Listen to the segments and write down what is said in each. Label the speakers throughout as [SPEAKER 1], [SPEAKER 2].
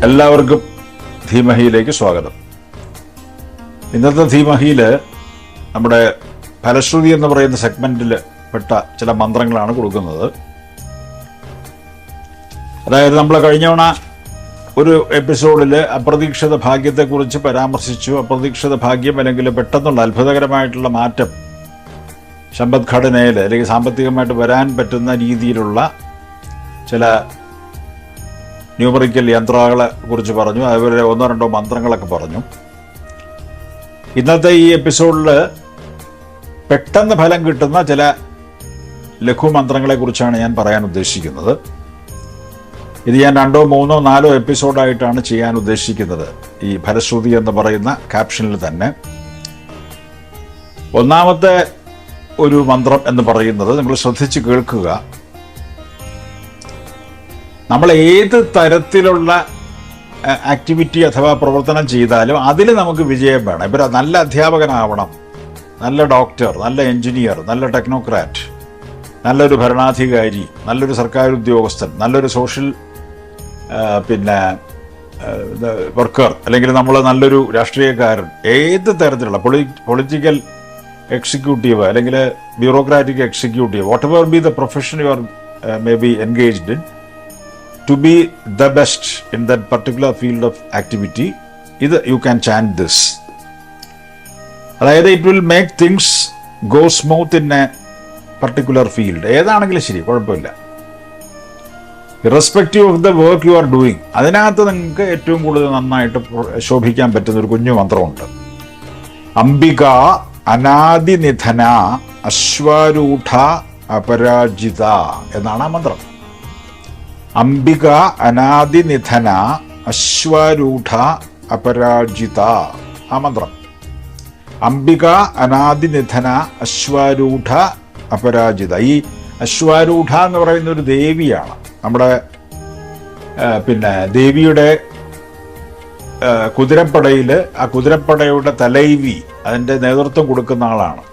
[SPEAKER 1] എല്ലാവർക്കും ധീമഹിയിലേക്ക് സ്വാഗതം. ഇന്നത്തെ ധീമഹിയിൽ നമ്മുടെ ഫലശ്രുതി എന്ന് പറയുന്ന സെഗ്മെന്റിൽ പെട്ട ചില മന്ത്രങ്ങളാണ് കൊടുക്കുന്നത്. അതായത് നമ്മൾ കഴിഞ്ഞവണ ഒരു എപ്പിസോഡിൽ അപ്രതീക്ഷിത ഭാഗ്യത്തെക്കുറിച്ച് പരാമർശിച്ചു. അപ്രതീക്ഷിത ഭാഗ്യം അല്ലെങ്കിൽ പെട്ടെന്നുള്ള അത്ഭുതകരമായിട്ടുള്ള മാറ്റം സമ്പദ്ഘടനയിൽ അല്ലെങ്കിൽ സാമ്പത്തികമായിട്ട് വരാൻ പറ്റുന്ന രീതിയിലുള്ള ചില ന്യൂമറിക്കൽ യന്ത്രങ്ങളെ കുറിച്ച് പറഞ്ഞു. അതുപോലെ ഒന്നോ രണ്ടോ മന്ത്രങ്ങളൊക്കെ പറഞ്ഞു. ഇന്നത്തെ ഈ എപ്പിസോഡിൽ പെട്ടെന്ന് ഫലം കിട്ടുന്ന ചില ലഘുമന്ത്രങ്ങളെ കുറിച്ചാണ് ഞാൻ പറയാൻ ഉദ്ദേശിക്കുന്നത്. ഇത് ഞാൻ 2, 3, 4 എപ്പിസോഡായിട്ടാണ് ചെയ്യാൻ ഉദ്ദേശിക്കുന്നത് ഈ ഫലശ്രുതി എന്ന് പറയുന്ന ക്യാപ്ഷനിൽ തന്നെ. ഒന്നാമത്തെ ഒരു മന്ത്രം എന്ന് പറയുന്നത് നിങ്ങൾ ശ്രദ്ധിച്ച് കേൾക്കുക. നമ്മൾ ഏത് തരത്തിലുള്ള ആക്ടിവിറ്റി അഥവാ പ്രവർത്തനം ചെയ്താലും അതിൽ നമുക്ക് വിജയം വേണം. ഇപ്പോൾ നല്ല അധ്യാപകനാവണം, നല്ല ഡോക്ടർ, നല്ല എൻജിനീയർ, നല്ല ടെക്നോക്രാറ്റ്, നല്ലൊരു ഭരണാധികാരി, നല്ലൊരു സർക്കാർ ഉദ്യോഗസ്ഥൻ, നല്ലൊരു സോഷ്യൽ വർക്കർ, അല്ലെങ്കിൽ നമ്മൾ നല്ലൊരു രാഷ്ട്രീയക്കാരൻ, ഏത് തരത്തിലുള്ള പൊളിറ്റിക്കൽ എക്സിക്യൂട്ടീവ് അല്ലെങ്കിൽ bureaucratic executive, what ever B the profession you are may be engaged in, to be the best in that particular field of activity, either you can chant this. അതായത് it will make things go smooth in a particular field. ഏതാണെങ്കിലും ശരി, കുഴപ്പമില്ല. irrespective of the work you are doing, അതിനകത്ത് നിങ്ങൾക്ക് ഏറ്റവും കൂടുതൽ നന്നായിട്ട് ശോഭിക്കാൻ പറ്റുന്ന ഒരു കുഞ്ഞു മന്ത്രമുണ്ട്. അംബിക അനാദിനിധന അശ്വാരൂഢ അപരാജിത എന്നാണ് ആ മന്ത്രം. അംബിക അനാദിനിധന അശ്വാരൂഢ അപരാജിത, ആ മന്ത്രം. അംബിക അനാദിനിധന അശ്വാരൂഢ അപരാജിത. ഈ അശ്വാരൂഢ എന്ന് പറയുന്ന ഒരു ദേവിയാണ്. നമ്മുടെ ദേവിയുടെ കുതിരപ്പടയിൽ ആ കുതിരപ്പടയുടെ തലൈവി, അതിൻ്റെ നേതൃത്വം കൊടുക്കുന്ന ആളാണ്.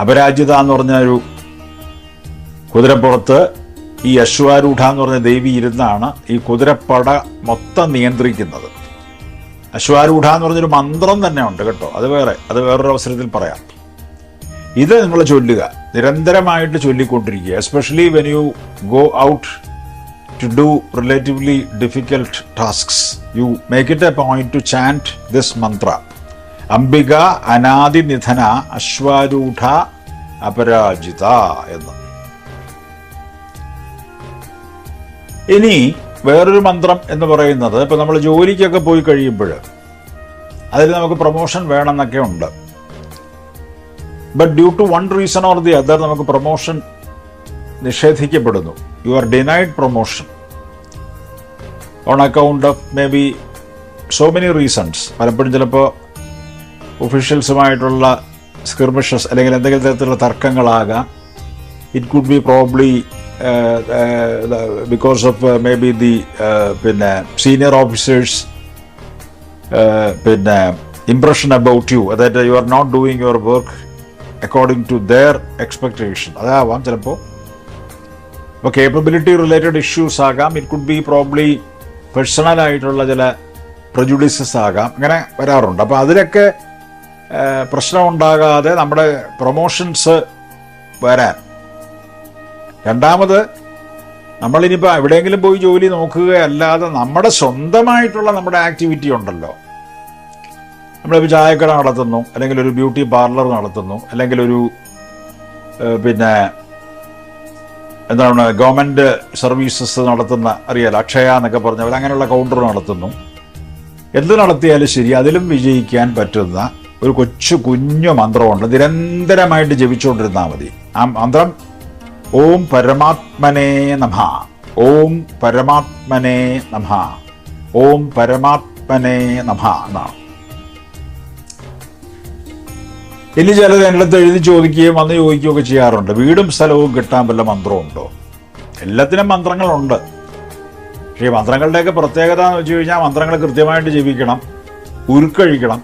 [SPEAKER 1] അപരാജിത എന്ന് പറഞ്ഞ ഒരു കുതിരപ്പുറത്ത് ഈ അശ്വാരൂഢ എന്ന് പറഞ്ഞ ദേവി ഇരുന്നാണ് ഈ കുതിരപ്പട മൊത്തം നിയന്ത്രിക്കുന്നത്. അശ്വാരൂഢ എന്ന് പറഞ്ഞൊരു മന്ത്രം തന്നെ ഉണ്ട് കേട്ടോ, അത് വേറൊരു അവസരത്തിൽ പറയാം. ഇത് നിങ്ങൾ ചൊല്ലുക, നിരന്തരമായിട്ട് ചൊല്ലിക്കൊണ്ടിരിക്കുക. Especially when you go out to do relatively difficult tasks, you make it a point to chant this mantra. Ambika Anadinidhana Ashwarudha Aparajita എന്ന്. ഇനി വേറൊരു മന്ത്രം എന്ന് പറയുന്നത്, ഇപ്പം നമ്മൾ ജോലിക്കൊക്കെ പോയി കഴിയുമ്പോൾ അതിൽ നമുക്ക് പ്രൊമോഷൻ വേണമെന്നൊക്കെ ഉണ്ട്. But due to one reason or the other നമുക്ക് പ്രൊമോഷൻ നിഷേധിക്കപ്പെടുന്നു. You are denied promotion on account of maybe so many reasons. പലപ്പോഴും ചിലപ്പോൾ ഒഫീഷ്യൽസുമായിട്ടുള്ള സ്കിർമിഷസ് അല്ലെങ്കിൽ എന്തെങ്കിലും തരത്തിലുള്ള തർക്കങ്ങളാകാം. It could be probably because of maybe the senior officers impression about you, that you are not doing your work according to their expectation. അതാവാം ചിലപ്പോൾ. ഇപ്പോൾ capability related issues ആകാം. It could be probably personal ആയിട്ടുള്ള ചില പ്രജുഡീസസ് ആകാം. അങ്ങനെ വരാറുണ്ട്. അപ്പോൾ അതിലൊക്കെ പ്രശ്നം ഉണ്ടാകാതെ നമ്മുടെ പ്രൊമോഷൻസ് വരാൻ. രണ്ടാമത്, നമ്മളിനിപ്പോൾ എവിടെയെങ്കിലും പോയി ജോലി നോക്കുകയല്ലാതെ നമ്മുടെ സ്വന്തമായിട്ടുള്ള നമ്മുടെ ആക്ടിവിറ്റി ഉണ്ടല്ലോ. നമ്മളിപ്പോൾ ചായക്കട നടത്തുന്നു, അല്ലെങ്കിൽ ഒരു ബ്യൂട്ടി പാർലർ നടത്തുന്നു, അല്ലെങ്കിൽ ഒരു ഗവൺമെൻറ് സർവീസസ് നടത്തുന്ന, അറിയാലോ, അക്ഷയ എന്നൊക്കെ പറഞ്ഞവർ അങ്ങനെയുള്ള കൗണ്ടർ നടത്തുന്നു. എന്ത് നടത്തിയാലും ശരി, അതിലും വിജയിക്കാൻ പറ്റുന്ന ഒരു കുഞ്ഞു മന്ത്രമുണ്ട്. നിരന്തരമായിട്ട് ജപിച്ചുകൊണ്ടിരുന്നാൽ മതി. ആ മന്ത്രം ഓം പരമാത്മനേ നമഃ, ഓം പരമാത്മനേ നമഃ, ഓം പരമാത്മനേ നമഃ എന്നാണ്. ഇനി ചിലർ എൻ്റെ അടുത്ത് എഴുതി ചോദിക്കുകയും വന്ന് ചോദിക്കുകയൊക്കെ ചെയ്യാറുണ്ട്, വീടും സ്ഥലവും കിട്ടാൻ വല്ല മന്ത്രമുണ്ടോ? എല്ലാത്തിനും മന്ത്രങ്ങളുണ്ട്. പക്ഷേ ഈ മന്ത്രങ്ങളുടെയൊക്കെ പ്രത്യേകത എന്ന് വെച്ച് കഴിഞ്ഞാൽ മന്ത്രങ്ങൾ കൃത്യമായിട്ട് ജപിക്കണം, ഉരുക്കഴിക്കണം.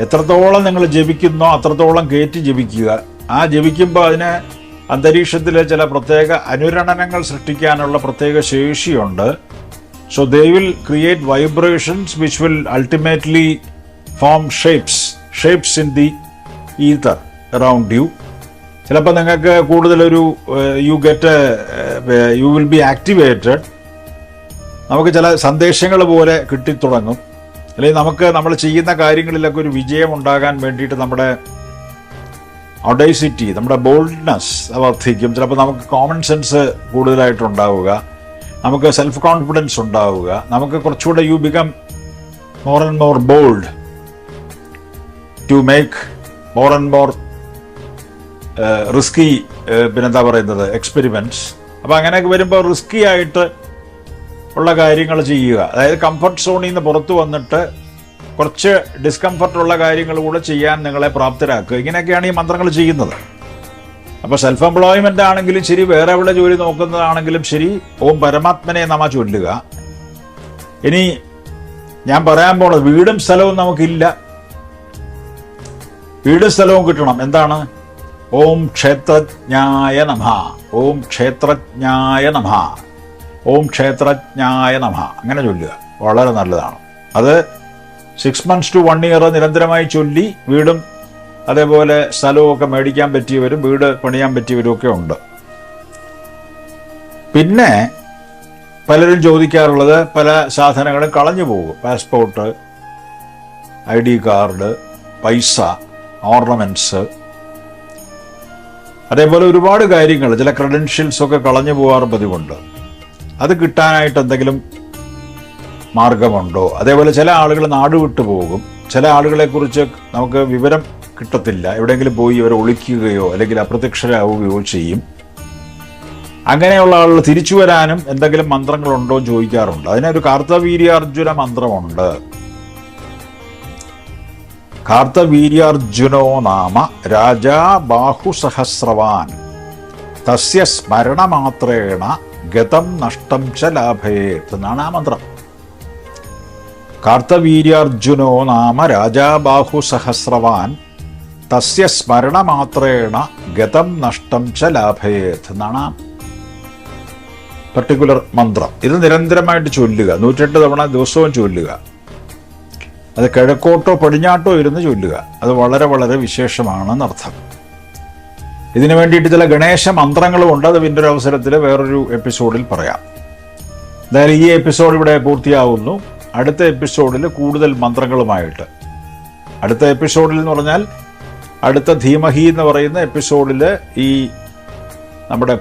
[SPEAKER 1] എത്രത്തോളം നിങ്ങൾ ജപിക്കുന്നോ അത്രത്തോളം കയറ്റി ജപിക്കുക. ആ ജപിക്കുമ്പോൾ അതിന് അന്തരീക്ഷത്തിൽ ചില പ്രത്യേക അനുരണനങ്ങൾ സൃഷ്ടിക്കാനുള്ള പ്രത്യേക ശേഷിയുണ്ട്. So they will create vibrations which will ultimately form shapes in the ether around you. ചിലപ്പോൾ നിങ്ങൾക്ക് കൂടുതലൊരു യു വിൽ ബി ആക്ടിവേറ്റഡ്. നമുക്ക് ചില സന്ദേശങ്ങൾ പോലെ കിട്ടിത്തുടങ്ങും. അല്ലെങ്കിൽ നമുക്ക് നമ്മൾ ചെയ്യുന്ന കാര്യങ്ങളിലൊക്കെ ഒരു വിജയം ഉണ്ടാകാൻ വേണ്ടിയിട്ട് നമ്മുടെ ഒഡൈസിറ്റി, നമ്മുടെ ബോൾഡ്നെസ് വർദ്ധിക്കും. ചിലപ്പോൾ നമുക്ക് കോമൺ സെൻസ് കൂടുതലായിട്ടുണ്ടാവുക, നമുക്ക് സെൽഫ് കോൺഫിഡൻസ് ഉണ്ടാവുക, നമുക്ക് കുറച്ചുകൂടെ you become more and more bold to make more and more risky പിന്നെന്താ പറയുന്നത് എക്സ്പെരിമെൻറ്റ്സ്. അപ്പോൾ അങ്ങനെയൊക്കെ വരുമ്പോൾ റിസ്കി ആയിട്ട് ഉള്ള കാര്യങ്ങൾ ചെയ്യുക. അതായത് കംഫർട്ട് സോണിൽ നിന്ന് പുറത്തു വന്നിട്ട് കുറച്ച് ഡിസ്കംഫർട്ടുള്ള കാര്യങ്ങൾ കൂടെ ചെയ്യാൻ നിങ്ങളെ പ്രാപ്തരാക്കുക. ഇങ്ങനെയൊക്കെയാണ് ഈ മന്ത്രങ്ങൾ ചെയ്യുന്നത്. അപ്പോൾ സെൽഫ് എംപ്ലോയ്മെൻ്റ് ആണെങ്കിലും ശരി, വേറെ എവിടെ ജോലി നോക്കുന്നതാണെങ്കിലും ശരി, ഓം പരമാത്മനെ നമ ചൊല്ലുക. ഇനി ഞാൻ പറയാൻ പോണത് വീടും സ്ഥലവും നമുക്കില്ല. വീടും സ്ഥലവും കിട്ടണം. എന്താണ്? ഓം ക്ഷേത്രജ്ഞായ നമഃ, ഓം ക്ഷേത്രജ്ഞായ നമഃ, ഓം ക്ഷേത്രജ്ഞായ നമഃ അങ്ങനെ ചൊല്ലുക. വളരെ നല്ലതാണ്. അത് 6 months to 1 year നിരന്തരമായി ചൊല്ലി വീടും അതേപോലെ സ്ഥലവും ഒക്കെ മേടിക്കാൻ പറ്റിയവരും വീട് പണിയാൻ പറ്റിയവരും ഒക്കെ ഉണ്ട്. പിന്നെ പലരും ചോദിക്കാറുള്ളത് പല സാധനങ്ങളും കളഞ്ഞു പോകും. പാസ്പോർട്ട്, ID കാർഡ്, പൈസ, ഓർണമെന്റ്സ്, അതേപോലെ ഒരുപാട് കാര്യങ്ങൾ, ചില ക്രെഡൻഷ്യൽസ് ഒക്കെ കളഞ്ഞു പോകാറ് പതിവുണ്ട്. അത് കിട്ടാനായിട്ട് എന്തെങ്കിലും മാർഗമുണ്ടോ? അതേപോലെ ചില ആളുകൾ നാട് വിട്ടു പോകും. ചില ആളുകളെക്കുറിച്ച് നമുക്ക് വിവരം കിട്ടത്തില്ല. എവിടെയെങ്കിലും പോയി ഇവരെ ഒളിക്കുകയോ അല്ലെങ്കിൽ അപ്രത്യക്ഷരാവുകയോ ചെയ്യും. അങ്ങനെയുള്ള ആളുകൾ തിരിച്ചു വരാനും എന്തെങ്കിലും മന്ത്രങ്ങളുണ്ടോ എന്ന് ചോദിക്കാറുണ്ട്. അതിനൊരു കാർത്തവീര്യാർജുന മന്ത്രമുണ്ട്. കാർത്തവീര്യാർജുനോ നാമ രാജാ ബാഹുസഹസ്രവാൻ തസ്യ സ്മരണമാത്രേണ ഗതം നഷ്ടം ച ലാഭേത് എന്നാണ് ആ മന്ത്രം. കാർത്തവീര്യാർജുനോ നാമ രാജാ ബാഹുസഹസ്രവാൻ തസ്യ സ്മരണമാത്രേണ ഗതം നഷ്ടം ച ലാഭേത് എന്നാണ് പർട്ടിക്കുലർ മന്ത്രം. ഇത് നിരന്തരമായിട്ട് ചൊല്ലുക. 108 തവണ ദിവസവും ചൊല്ലുക. അത് കിഴക്കോട്ടോ പടിഞ്ഞാട്ടോ ഇരുന്ന് ചൊല്ലുക. അത് വളരെ വളരെ വിശേഷമാണെന്നർത്ഥം. ഇതിനു വേണ്ടിയിട്ട് ചില ഗണേശ മന്ത്രങ്ങളും ഉണ്ട്. അത് പിന്നൊരു അവസരത്തിൽ വേറൊരു എപ്പിസോഡിൽ പറയാം. എന്തായാലും ഈ എപ്പിസോഡ് ഇവിടെ പൂർത്തിയാവുന്നു. അടുത്ത എപ്പിസോഡിൽ കൂടുതൽ മന്ത്രങ്ങളുമായിട്ട്, അടുത്ത എപ്പിസോഡിൽ എന്ന് പറഞ്ഞാൽ അടുത്ത ധീമഹി എന്ന് പറയുന്ന എപ്പിസോഡിൽ ഈ നമ്മുടെ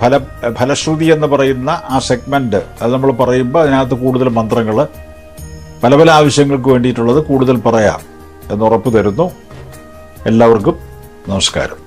[SPEAKER 1] ഫലശ്രുതി എന്ന് പറയുന്ന ആ സെഗ്മെന്റ് അത് നമ്മൾ പറയുമ്പോൾ അതിനകത്ത് കൂടുതൽ മന്ത്രങ്ങൾ പല പല ആവശ്യങ്ങൾക്ക് വേണ്ടിയിട്ടുള്ളത് കൂടുതൽ പറയാം എന്ന് ഉറപ്പ് തരുന്നു. എല്ലാവർക്കും നമസ്കാരം.